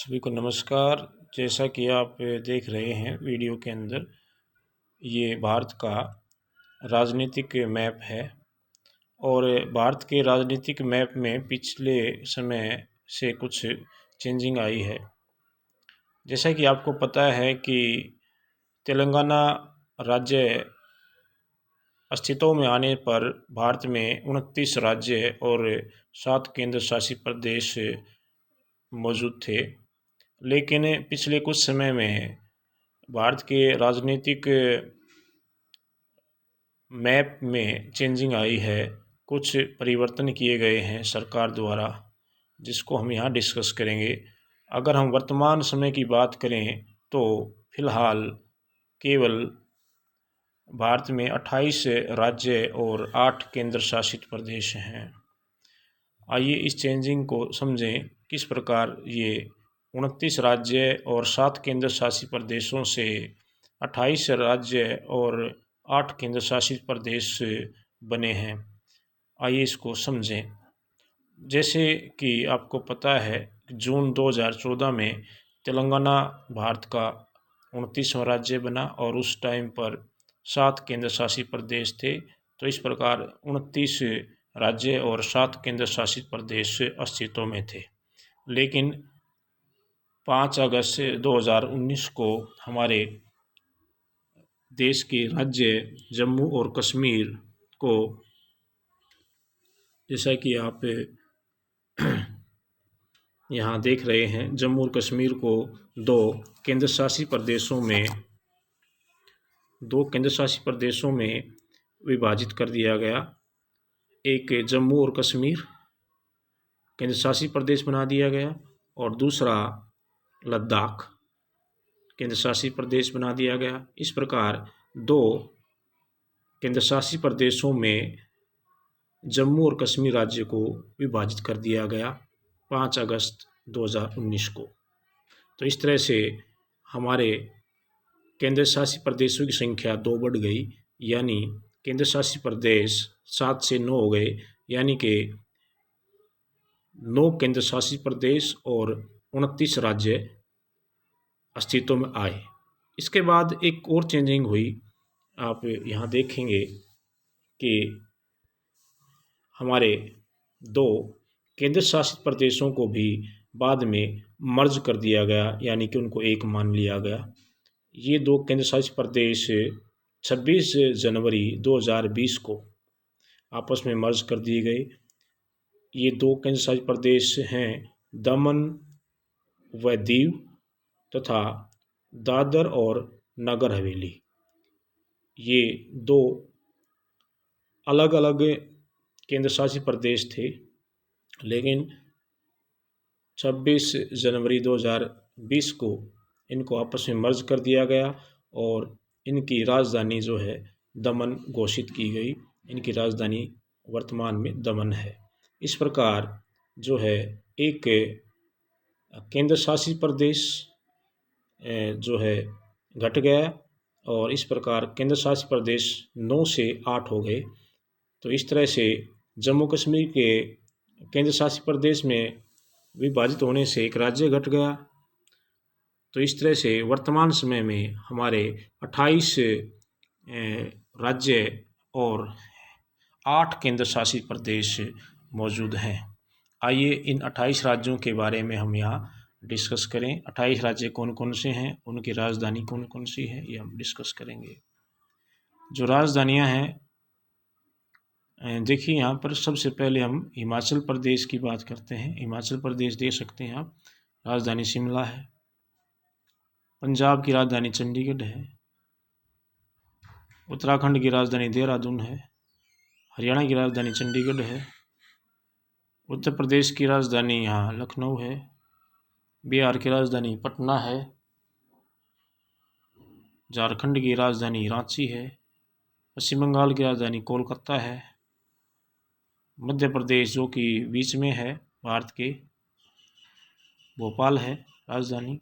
सभी को नमस्कार। जैसा कि आप देख रहे हैं वीडियो के अंदर, ये भारत का राजनीतिक मैप है और भारत के राजनीतिक मैप में पिछले समय से कुछ चेंजिंग आई है। जैसा कि आपको पता है कि तेलंगाना राज्य अस्तित्व में आने पर भारत में 29 राज्य और 7 केंद्र शासित प्रदेश मौजूद थे। लेकिन पिछले कुछ समय में भारत के राजनीतिक मैप में चेंजिंग आई है, कुछ परिवर्तन किए गए हैं सरकार द्वारा, जिसको हम यहाँ डिस्कस करेंगे। अगर हम वर्तमान समय की बात करें तो फिलहाल केवल भारत में 28 राज्य और 8 केंद्र शासित प्रदेश हैं। आइए इस चेंजिंग को समझें, किस प्रकार ये 29 राज्य और 7 केंद्र शासित प्रदेशों से 28 राज्य और 8 केंद्र शासित प्रदेश बने हैं। आइए इसको समझें। जैसे कि आपको पता है, जून 2014 में तेलंगाना भारत का 29वां राज्य बना और उस टाइम पर 7 केंद्र शासित प्रदेश थे। तो इस प्रकार 29 राज्य और 7 केंद्र शासित प्रदेश अस्तित्व में थे। लेकिन 5 अगस्त 2019 को हमारे देश के राज्य जम्मू और कश्मीर को, जैसा कि आप यहाँ देख रहे हैं, जम्मू और कश्मीर को दो केंद्र शासित प्रदेशों में विभाजित कर दिया गया। एक जम्मू और कश्मीर केंद्र शासित प्रदेश बना दिया गया और दूसरा लद्दाख केंद्र शासित प्रदेश बना दिया गया। इस प्रकार दो केंद्र शासित प्रदेशों में जम्मू और कश्मीर राज्य को विभाजित कर दिया गया 5 अगस्त 2019 को। तो इस तरह से हमारे केंद्र शासित प्रदेशों की संख्या 2 बढ़ गई, यानी केंद्र शासित प्रदेश 7 से 9 हो गए, यानी कि 9 केंद्र शासित प्रदेश और 29 राज्य अस्तित्व में आए। इसके बाद एक और चेंजिंग हुई। आप यहाँ देखेंगे कि हमारे 2 केंद्र शासित प्रदेशों को भी बाद में मर्ज कर दिया गया, यानी कि उनको एक मान लिया गया। ये 2 केंद्र शासित प्रदेश 26 जनवरी 2020 को आपस में मर्ज कर दिए गए। ये 2 केंद्र शासित प्रदेश हैं दमन व दीव तथा दादर और नगर हवेली। ये 2 अलग अलग केंद्र शासित प्रदेश थे, लेकिन 26 जनवरी 2020 को इनको आपस में मर्ज कर दिया गया और इनकी राजधानी जो है दमन घोषित की गई। इनकी राजधानी वर्तमान में दमन है। इस प्रकार जो है एक केंद्र शासित प्रदेश जो है घट गया और इस प्रकार केंद्र शासित प्रदेश 9 से 8 हो गए। तो इस तरह से जम्मू कश्मीर के केंद्र शासित प्रदेश में विभाजित होने से एक राज्य घट गया। तो इस तरह से वर्तमान समय में हमारे 28 राज्य और 8 केंद्र शासित प्रदेश मौजूद हैं। आइए इन 28 राज्यों के बारे में हम यहाँ डिस्कस करें। 28 राज्य कौन कौन से हैं, उनकी राजधानी कौन कौन सी है, ये हम डिस्कस करेंगे। जो राजधानियाँ हैं, देखिए यहाँ पर सबसे पहले हम हिमाचल प्रदेश की बात करते हैं। हिमाचल प्रदेश देख सकते हैं आप, राजधानी शिमला है। पंजाब की राजधानी चंडीगढ़ है। उत्तराखंड की राजधानी देहरादून है। हरियाणा की राजधानी चंडीगढ़ है। उत्तर प्रदेश की राजधानी यहाँ लखनऊ है। बिहार की राजधानी पटना है। झारखंड की राजधानी रांची है। पश्चिम बंगाल की राजधानी कोलकाता है। मध्य प्रदेश जो कि बीच में है भारत के, भोपाल है राजधानी।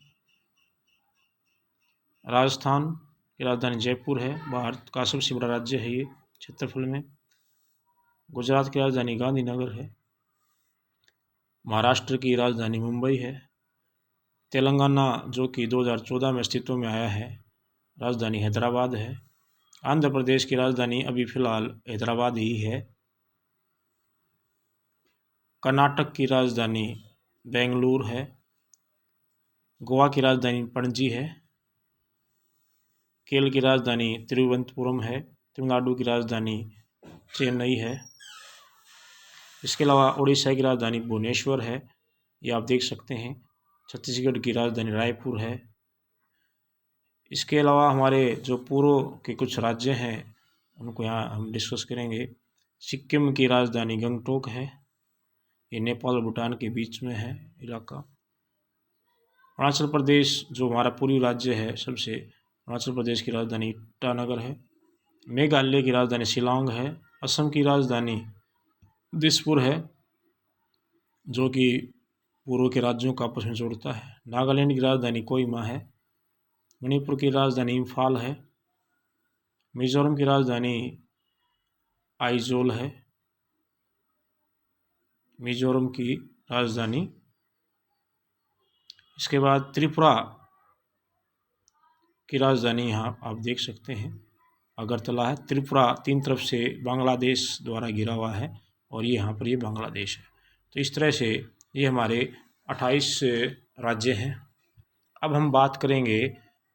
राजस्थान की राजधानी जयपुर है। भारत का सबसे बड़ा राज्य है ये क्षेत्रफल में। गुजरात की राजधानी गांधीनगर है। महाराष्ट्र की राजधानी मुंबई है। तेलंगाना जो कि 2014 में अस्तित्व में आया है, राजधानी हैदराबाद है। आंध्र प्रदेश की राजधानी अभी फ़िलहाल हैदराबाद ही है। कर्नाटक की राजधानी बेंगलुरु है। गोवा की राजधानी पणजी है। केरल की राजधानी तिरुवनंतपुरम है। तमिलनाडु की राजधानी चेन्नई है। इसके अलावा उड़ीसा की राजधानी भुवनेश्वर है, ये आप देख सकते हैं। छत्तीसगढ़ की राजधानी रायपुर है। इसके अलावा हमारे जो पूर्व के कुछ राज्य हैं उनको यहाँ हम डिस्कस करेंगे। सिक्किम की राजधानी गंगटोक है, ये नेपाल और भूटान के बीच में है इलाका। अरुणाचल प्रदेश जो हमारा पूर्वी राज्य है सबसे, अरुणाचल प्रदेश की राजधानी ईटानगर है। मेघालय की राजधानी शिलांग है। असम की राजधानी दिसपुर है, जो कि पूर्व के राज्यों को आपस में जोड़ता है। नागालैंड की राजधानी कोहिमा है। मणिपुर की राजधानी इम्फाल है। मिजोरम की राजधानी आइजोल है। मिजोरम की राजधानी। इसके बाद त्रिपुरा की राजधानी यहाँ आप देख सकते हैं अगरतला है। त्रिपुरा 3 तरफ से बांग्लादेश द्वारा घिरा हुआ है और ये यहाँ पर ये बांग्लादेश है। तो इस तरह से ये हमारे 28 राज्य हैं। अब हम बात करेंगे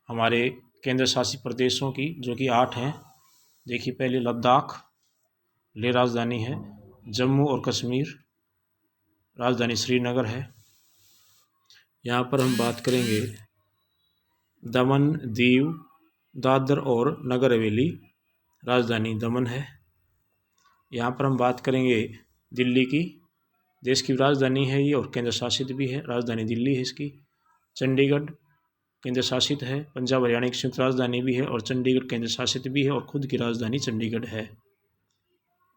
हमारे केंद्र शासित प्रदेशों की, जो कि 8 हैं। देखिए, पहले लद्दाख, लेह राजधानी है। जम्मू और कश्मीर, राजधानी श्रीनगर है। यहाँ पर हम बात करेंगे दमन, दीव, दादर और नगर हवेली, राजधानी दमन है। यहाँ पर हम बात करेंगे दिल्ली की, देश की राजधानी है ये और केंद्र शासित भी है, राजधानी दिल्ली है इसकी। चंडीगढ़ केंद्र शासित है। पंजाब हरियाणा की संयुक्त राजधानी भी है और चंडीगढ़ केंद्र शासित भी है और खुद की राजधानी चंडीगढ़ है।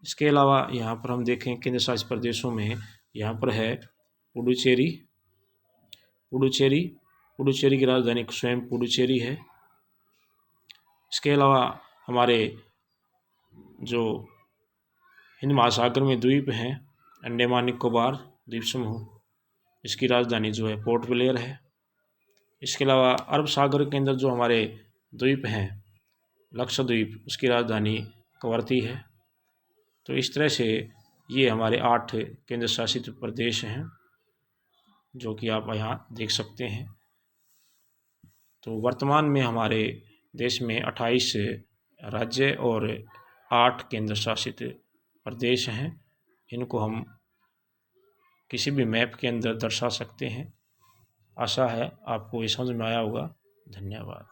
इसके अलावा यहाँ पर हम देखें केंद्र शासित प्रदेशों में, यहाँ पर है पुडुचेरी। पुडुचेरी की राजधानी स्वयं पुडुचेरी है। इसके अलावा हमारे जो हिंद महासागर में द्वीप हैं, अंडमान निकोबार द्वीप समूह, इसकी राजधानी जो है पोर्ट ब्लेयर है। इसके अलावा अरब सागर के अंदर जो हमारे द्वीप हैं, लक्षद्वीप, उसकी राजधानी कवरत्ती है। तो इस तरह से ये हमारे 8 केंद्र शासित प्रदेश हैं, जो कि आप यहाँ देख सकते हैं। तो वर्तमान में हमारे देश में 28 राज्य और 8 केंद्र शासित प्रदेश हैं। इनको हम किसी भी मैप के अंदर दर्शा सकते हैं। आशा है आपको ये समझ में आया होगा। धन्यवाद।